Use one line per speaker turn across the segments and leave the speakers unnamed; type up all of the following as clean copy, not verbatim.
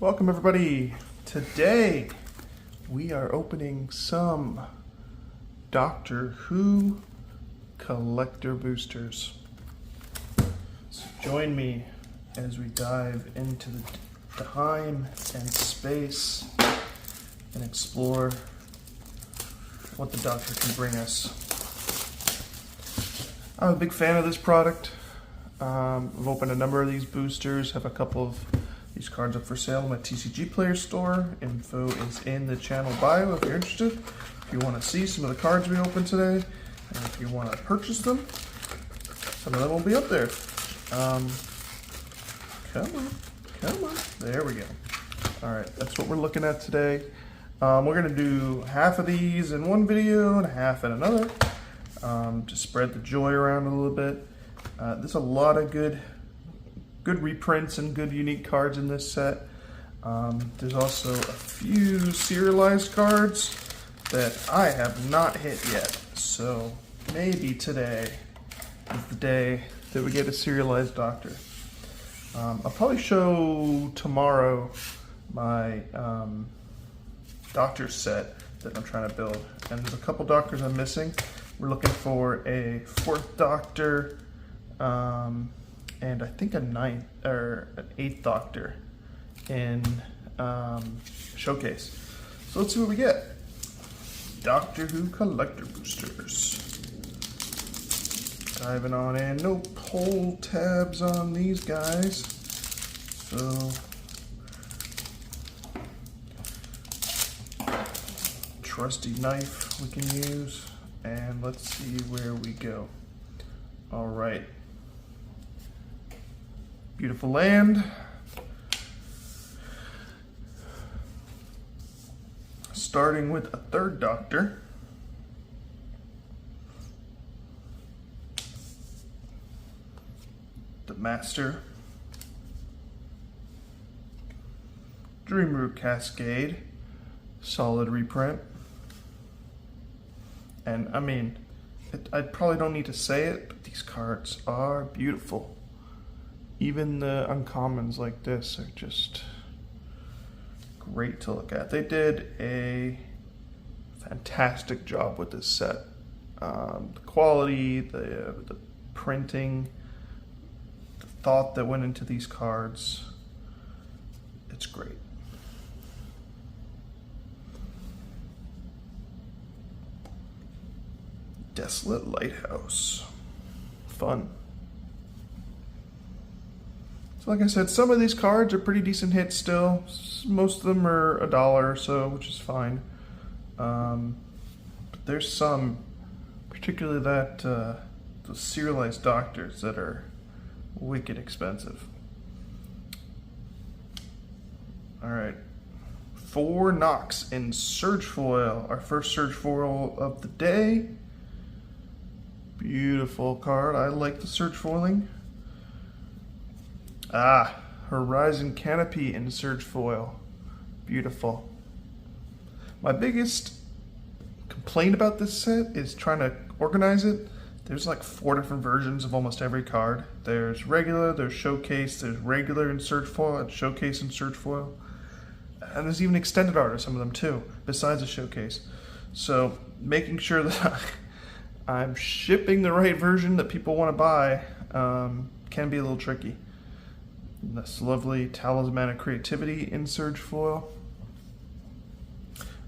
Welcome everybody. Today we are opening some Doctor Who collector boosters. So join me as we dive into the time and space and explore what the Doctor can bring us. I'm a big fan of this product. I've opened a number of these boosters, have a couple of these cards up for sale in my TCG Player store. Info is in the channel bio if you're interested. If you want to see some of the cards we opened today, and if you want to purchase them, some of them will be up there. Come on. There we go. All right, that's what we're looking at today. We're going to do half of these in one video and half in another to spread the joy around a little bit. There's a lot of good reprints and good unique cards in this set. There's also a few serialized cards that I have not hit yet. So maybe today is the day that we get a serialized Doctor. I'll probably show tomorrow my Doctor set that I'm trying to build. And there's a couple Doctors I'm missing. We're looking for a 4th Doctor, and I think a 9th or an 8th Doctor in Showcase. So let's see what we get. Doctor Who collector boosters. Diving on in. No pull tabs on these guys. So trusty knife we can use. And let's see where we go. All right. Beautiful land. Starting with a 3rd Doctor. The Master. Dreamroot Cascade. Solid reprint. And I mean, I probably don't need to say it, but these cards are beautiful. Even the uncommons like this are just great to look at. They did a fantastic job with this set. The quality, the printing, the thought that went into these cards, it's great. Desolate Lighthouse. Fun. So like I said, some of these cards are pretty decent hits still. Most of them are $1 or so, which is fine. But there's some, particularly that the serialized Doctors that are wicked expensive. All right. 4 Nox in Surge Foil. Our first Surge Foil of the day. Beautiful card. I like the Surge Foiling. Horizon Canopy in Surge Foil. Beautiful. My biggest complaint about this set is trying to organize it. There's like 4 different versions of almost every card. There's regular, there's showcase, there's regular in Surge Foil, and showcase in Surge Foil. And there's even extended art of some of them too, besides the showcase. So making sure that I'm shipping the right version that people want to buy can be a little tricky. This lovely Talisman of Creativity in Surge Foil.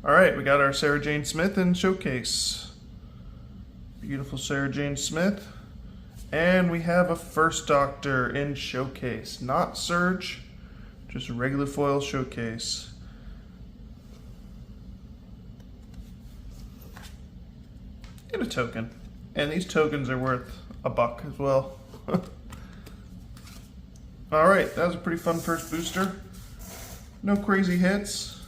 All right, we got our Sarah Jane Smith in Showcase. Beautiful Sarah Jane Smith. And we have a 1st Doctor in Showcase. Not Surge, just a regular foil Showcase. And a token. And these tokens are worth $1 as well. All right, that was a pretty fun first booster. No crazy hits,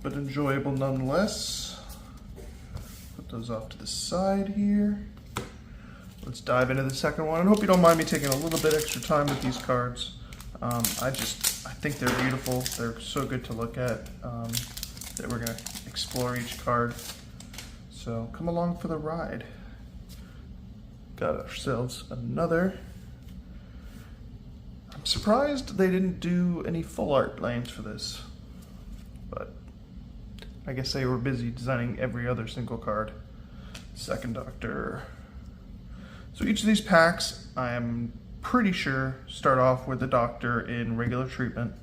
but enjoyable nonetheless. Put those off to the side here. Let's dive into the second one. And hope you don't mind me taking a little bit extra time with these cards. I think they're beautiful. They're so good to look at that we're gonna explore each card. So come along for the ride. Got ourselves another. I'm surprised surprised they didn't do any full art lanes for this, but I guess they were busy designing every other single card. Second Doctor. So each of these packs, I am pretty sure, start off with the Doctor in regular treatment,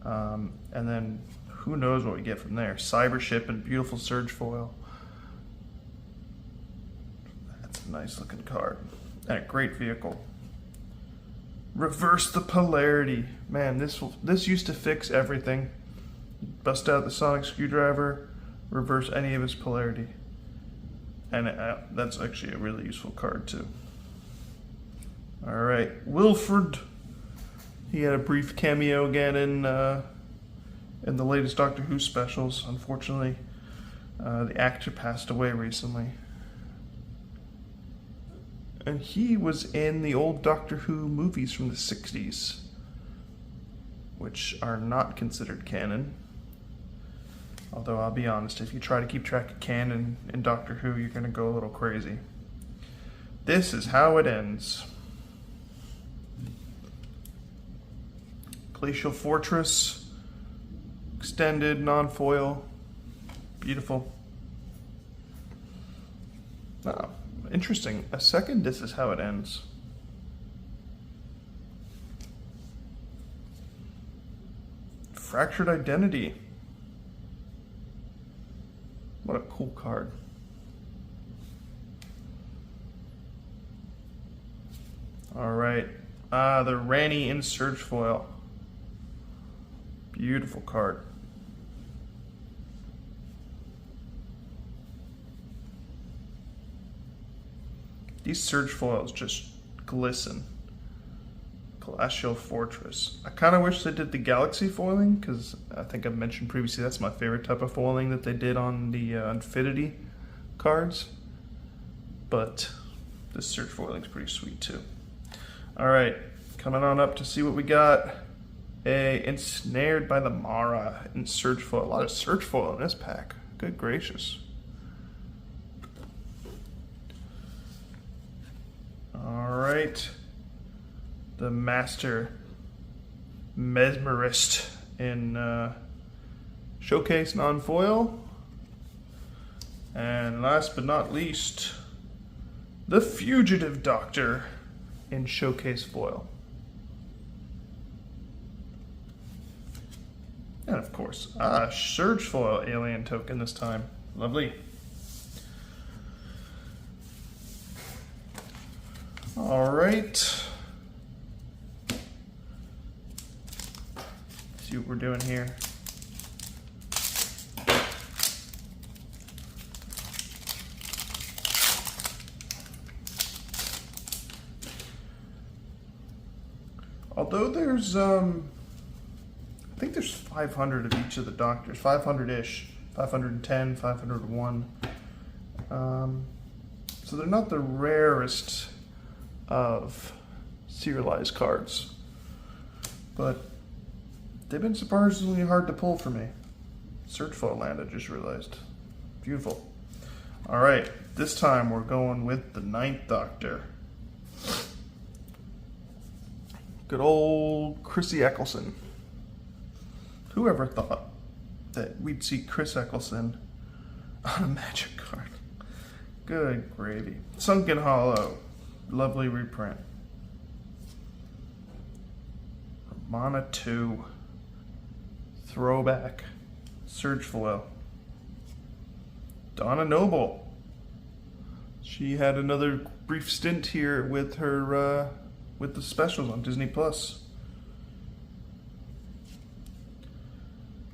and then who knows what we get from there. Cyber Ship and beautiful Surge Foil. That's a nice looking card and a great vehicle. Reverse the Polarity. Man, this used to fix everything. Bust out the sonic screwdriver, reverse any of his polarity. And that's actually a really useful card too. Alright, Wilfred. He had a brief cameo again in the latest Doctor Who specials. Unfortunately, the actor passed away recently. And he was in the old Doctor Who movies from the 60s, which are not considered canon. Although I'll be honest, if you try to keep track of canon in Doctor Who, you're going to go a little crazy. This is how it ends. Glacial Fortress, extended, non-foil, beautiful. Oh, interesting. A second This Is How It Ends. Fractured Identity. What a cool card. All right. The Rani in Surge Foil. Beautiful card. These Surge Foils just glisten. Glacial Fortress. I kind of wish they did the Galaxy foiling, because I think I mentioned previously that's my favorite type of foiling that they did on the Infinity cards. But this Surge foiling is pretty sweet too. Alright, coming on up to see what we got. Ensnared by the Mara in Surge Foil. A lot of Surge Foil in this pack. Good gracious. Alright. The Master Mesmerist in Showcase non-foil. And last but not least, the Fugitive Doctor in Showcase foil. And of course, Surge Foil alien token this time. Lovely. All right. See what we're doing here. Although there's I think there's 500 of each of the Doctors, 500-ish, 510, 501. So they're not the rarest of serialized cards, but they've been surprisingly hard to pull for me. Surge Foil land, I just realized. Beautiful. All right, this time we're going with the 9th Doctor. Good old Chrissy Eccleston. Whoever thought that we'd see Chris Eccleston on a Magic card? Good gravy. Sunken Hollow. Lovely reprint. Mana 2. Throwback. Surge Foil. Donna Noble. She had another brief stint here with her with the specials on Disney Plus.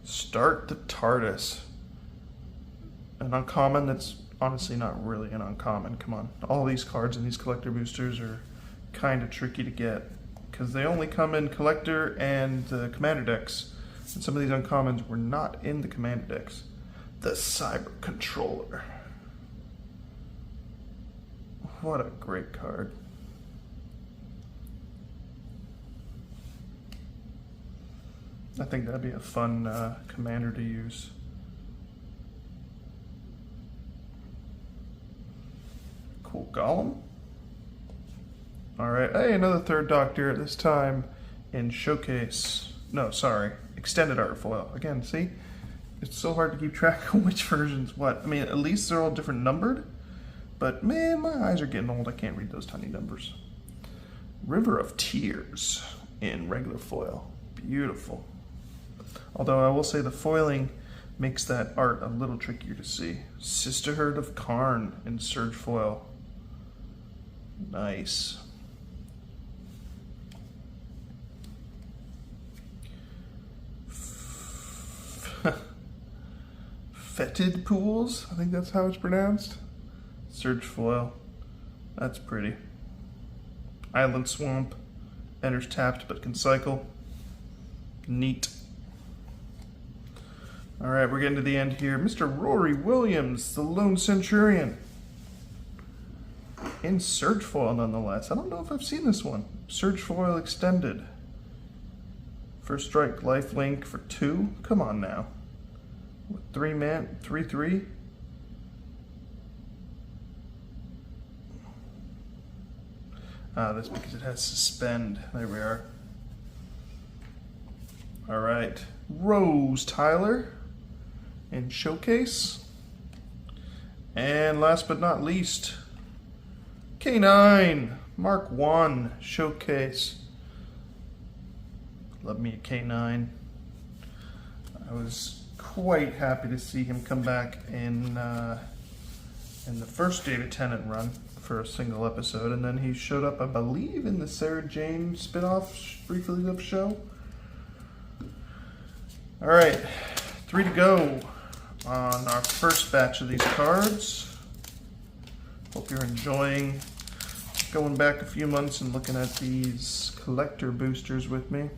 Start the TARDIS. An uncommon that's honestly not really an uncommon. Come on. All these cards in these collector boosters are kind of tricky to get because they only come in collector and commander decks. And some of these uncommons were not in the commander decks. The Cyber Controller. What a great card. I think that'd be a fun commander to use. Cool Golem. All right, hey, another 3rd Doctor, this time in showcase. No, sorry, extended art foil. Again, see? It's so hard to keep track of which version's what. I mean, at least they're all different numbered, but man, my eyes are getting old. I can't read those tiny numbers. River of Tears in regular foil. Beautiful. Although I will say the foiling makes that art a little trickier to see. Sisterhood of Karn in serge foil. Nice. Fetid Pools, I think that's how it's pronounced. Serge foil. That's pretty. Island Swamp. Enters tapped but can cycle. Neat. Alright, we're getting to the end here. Mr. Rory Williams, the Lone Centurion. In serge foil nonetheless. I don't know if I've seen this one. Serge foil extended. First strike life link for 2. Come on now. 3-man, 3/3. That's because it has suspend. There we are. All right, Rose Tyler in showcase. And last but not least, K9 Mark 1 showcase. Love me a K9. I was quite happy to see him come back in the first Data Tenant run for a single episode, and then he showed up, I believe, in the Sarah Jane spin-off Briefly Lived show. All right, 3 to go on our first batch of these cards. Hope you're enjoying going back a few months and looking at these collector boosters with me.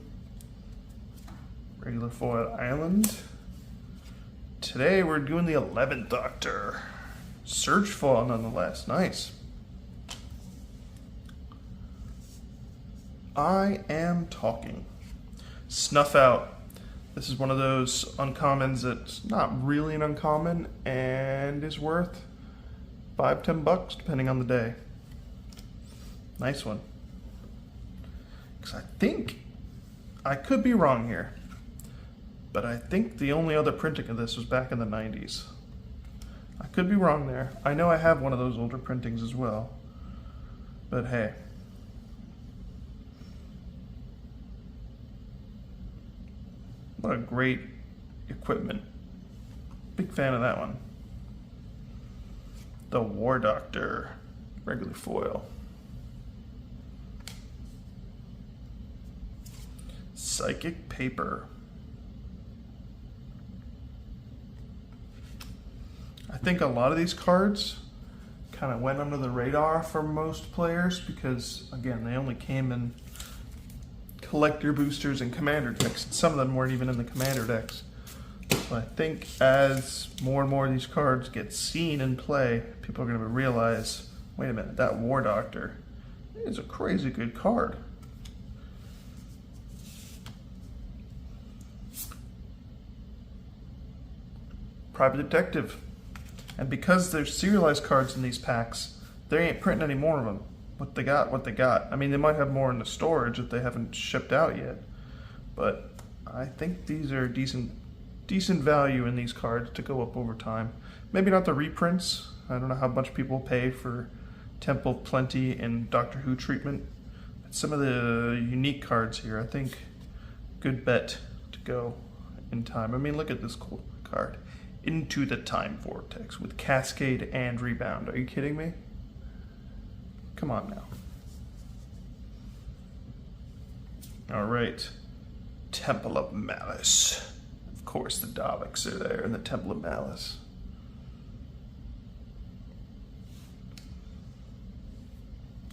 Regular foil Island. Today we're doing the 11th Doctor. Serge foil nonetheless. Nice. I am talking. Snuff Out. This is one of those uncommons that's not really an uncommon and is worth $5-10 depending on the day. Nice one. Because I think, I could be wrong here, but I think the only other printing of this was back in the 90s. I could be wrong there. I know I have one of those older printings as well, but hey. What a great equipment. Big fan of that one. The War Doctor, regular foil. Psychic Paper. I think a lot of these cards kind of went under the radar for most players because, again, they only came in collector boosters and commander decks. Some of them weren't even in the commander decks. So I think as more and more of these cards get seen in play, people are going to realize, wait a minute, that War Doctor is a crazy good card. Private Detective. And because there's serialized cards in these packs, they ain't printing any more of them. What they got. I mean, they might have more in the storage that they haven't shipped out yet. But I think these are decent value in these cards to go up over time. Maybe not the reprints. I don't know how much people pay for Temple Plenty and Doctor Who treatment. But some of the unique cards here, I think, good bet to go in time. I mean, look at this cool card. Into the Time Vortex with Cascade and Rebound. Are you kidding me? Come on now. All right. Temple of Malice. Of course, the Daleks are there in the Temple of Malice.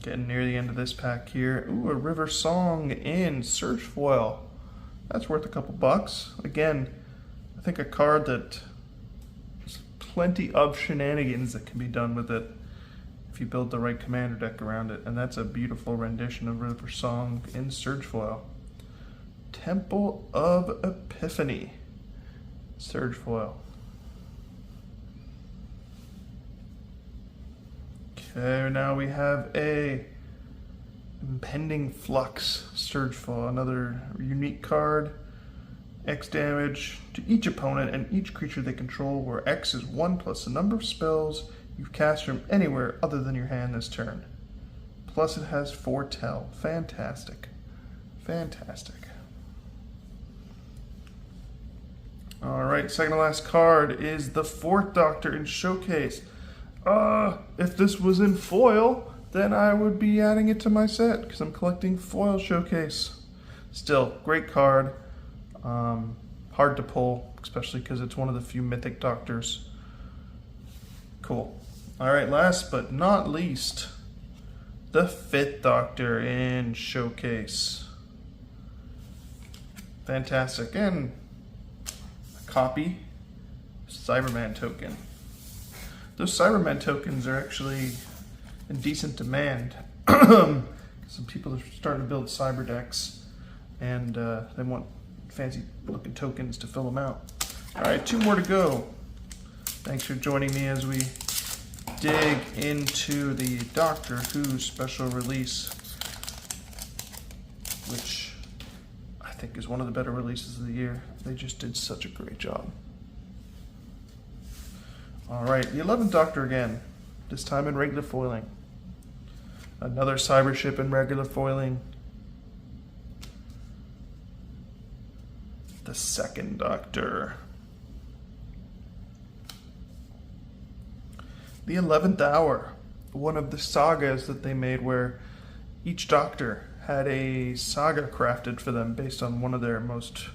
Getting near the end of this pack here. Ooh, a River Song in Serge foil. That's worth a couple bucks. Again, I think a card that there's plenty of shenanigans that can be done with it if you build the right commander deck around it. And that's a beautiful rendition of River Song in Serge foil. Temple of Epiphany. Serge foil. Okay, now we have a Impending Flux, Surge Foil, another unique card. X damage to each opponent and each creature they control, where X is 1 plus the number of spells you've cast from anywhere other than your hand this turn. Plus it has Foretell. Fantastic. Fantastic. Alright, second to last card is the 4th Doctor in Showcase. If this was in foil, then I would be adding it to my set, because I'm collecting foil Showcase. Still, great card. Hard to pull, especially because it's one of the few Mythic Doctors. Cool. Alright, last but not least, the 5th Doctor in Showcase. Fantastic. And a copy Cyberman token. Those Cyberman tokens are actually in decent demand. Some people are starting to build cyber decks, and they want fancy looking tokens to fill them out. Alright, 2 more to go. Thanks for joining me as we dig into the Doctor Who special release, which I think is one of the better releases of the year. They just did such a great job. Alright, the 11th Doctor again, this time in regular foiling. Another cyber ship in regular foiling. The 2nd Doctor. The 11th Hour, one of the sagas that they made where each Doctor had a saga crafted for them based on one of their most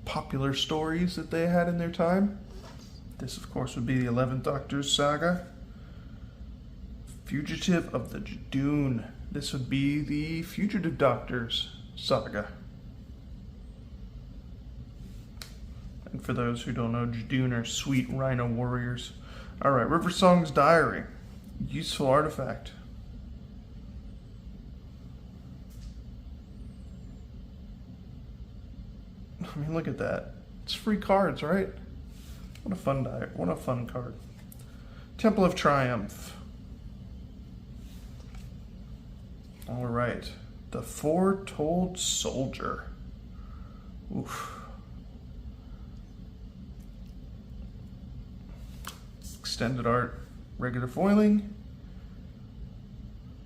popular stories that they had in their time. This, of course, would be the 11th Doctor's saga. Fugitive of the Judoon. This would be the Fugitive Doctor's saga. And for those who don't know, Judoon are sweet rhino warriors. Alright, Riversong's Diary. Useful artifact. I mean, look at that. It's free cards, right? What a fun diary. What a fun card. Temple of Triumph. Alright. The Foretold Soldier. Oof. Extended art, regular foiling.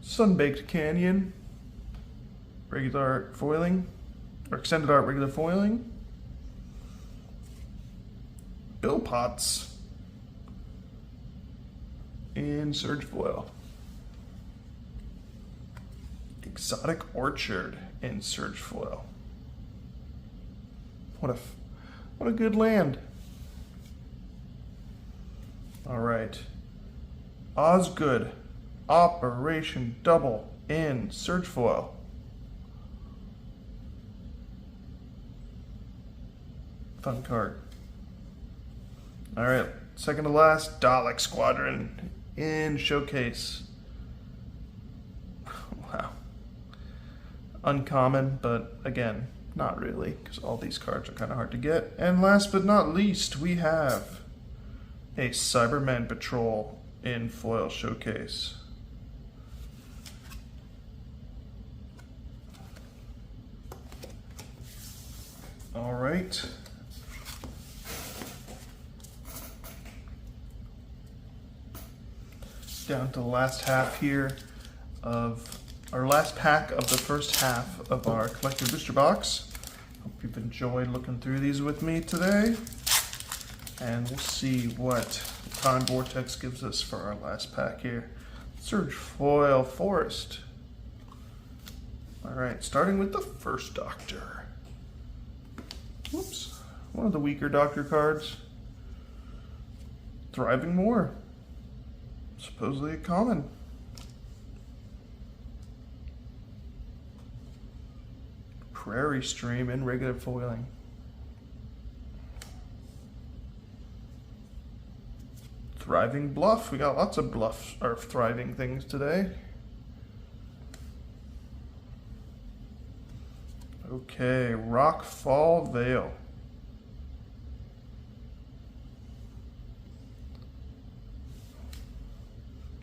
Sunbaked Canyon, regular art foiling, or extended art, regular foiling. Bill Potts in Surge Foil. Exotic Orchard in Surge Foil. What a good land. All right. Osgood, Operation Double in Surge Foil. Fun card. All right. Second to last, Dalek Squadron in Showcase. Wow. Uncommon, but again, not really, because all these cards are kind of hard to get. And last but not least, we have a Cyberman Patrol in Foil Showcase. All right. Down to the last half here of our last pack of the first half of our collector booster box. Hope you've enjoyed looking through these with me today. And we'll see what Time Vortex gives us for our last pack here. Surge Foil Forest. Alright, starting with the 1st Doctor. Whoops. One of the weaker Doctor cards. Thriving Moor. Supposedly a common. Prairie Stream in regular foiling. Thriving Bluff. We got lots of bluffs or thriving things today. Okay, Rockfall Vale.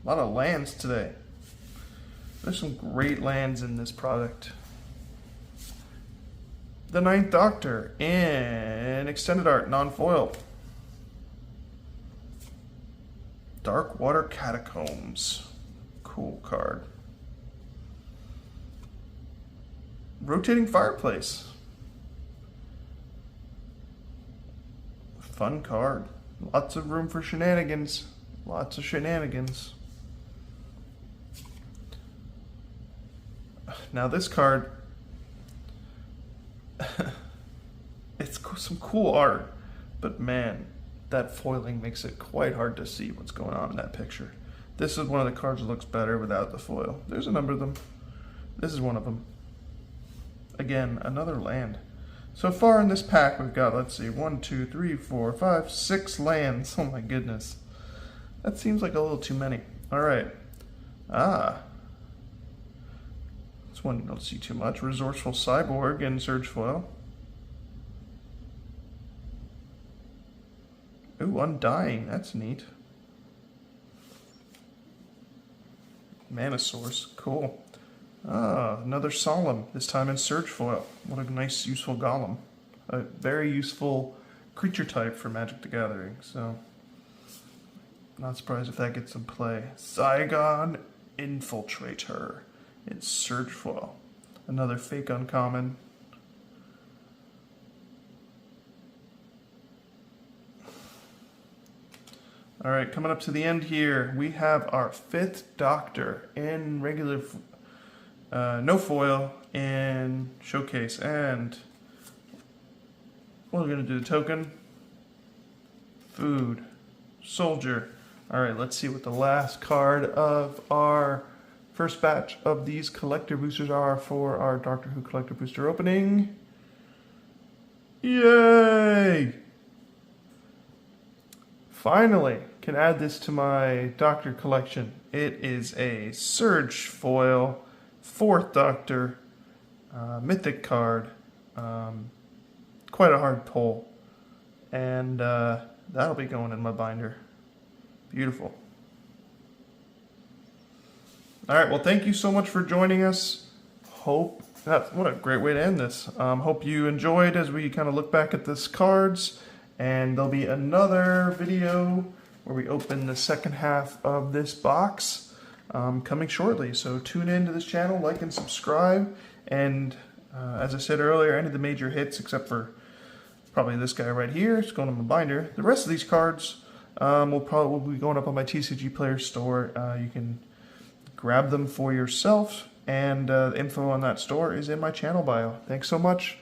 A lot of lands today. There's some great lands in this product. The Ninth Doctor in Extended Art, non-foil. Darkwater Catacombs. Cool card. Rotating Fireplace. Fun card. Lots of room for shenanigans. Lots of shenanigans. Now this card, it's some cool art, but man, that foiling makes it quite hard to see what's going on in that picture. This is one of the cards that looks better without the foil. There's a number of them. This is one of them. Again, another land. So far in this pack, we've got, let's see, 1, 2, 3, 4, 5, 6 lands. Oh my goodness. That seems like a little too many. All right. This one you don't see too much. Resourceful Cyborg in Surge Foil. Ooh, Undying. That's neat. Mana Source. Cool. Another Solemn, this time in Surge Foil. What a nice, useful golem. A very useful creature type for Magic the Gathering, so not surprised if that gets some play. Zygon Infiltrator in Surge Foil. Another fake uncommon. Alright, coming up to the end here, we have our 5th Doctor in regular no foil in Showcase, and we're going to do the token. Food. Soldier. Alright, let's see what the last card of our first batch of these collector boosters are for our Doctor Who collector booster opening. Yay! Finally, can add this to my Doctor collection. It is a Surge Foil 4th Doctor mythic card. Quite a hard pull, and that'll be going in my binder. Beautiful. Alright, well, thank you so much for joining us. What a great way to end this. Hope you enjoyed as we kind of look back at this cards, and there'll be another video where we open the second half of this box coming shortly. So tune in to this channel, like and subscribe, and as I said earlier, any of the major hits except for probably this guy right here, it's going in my binder. The rest of these cards will probably be going up on my TCG Player store. You can grab them for yourself, and the info on that store is in my channel bio. Thanks so much.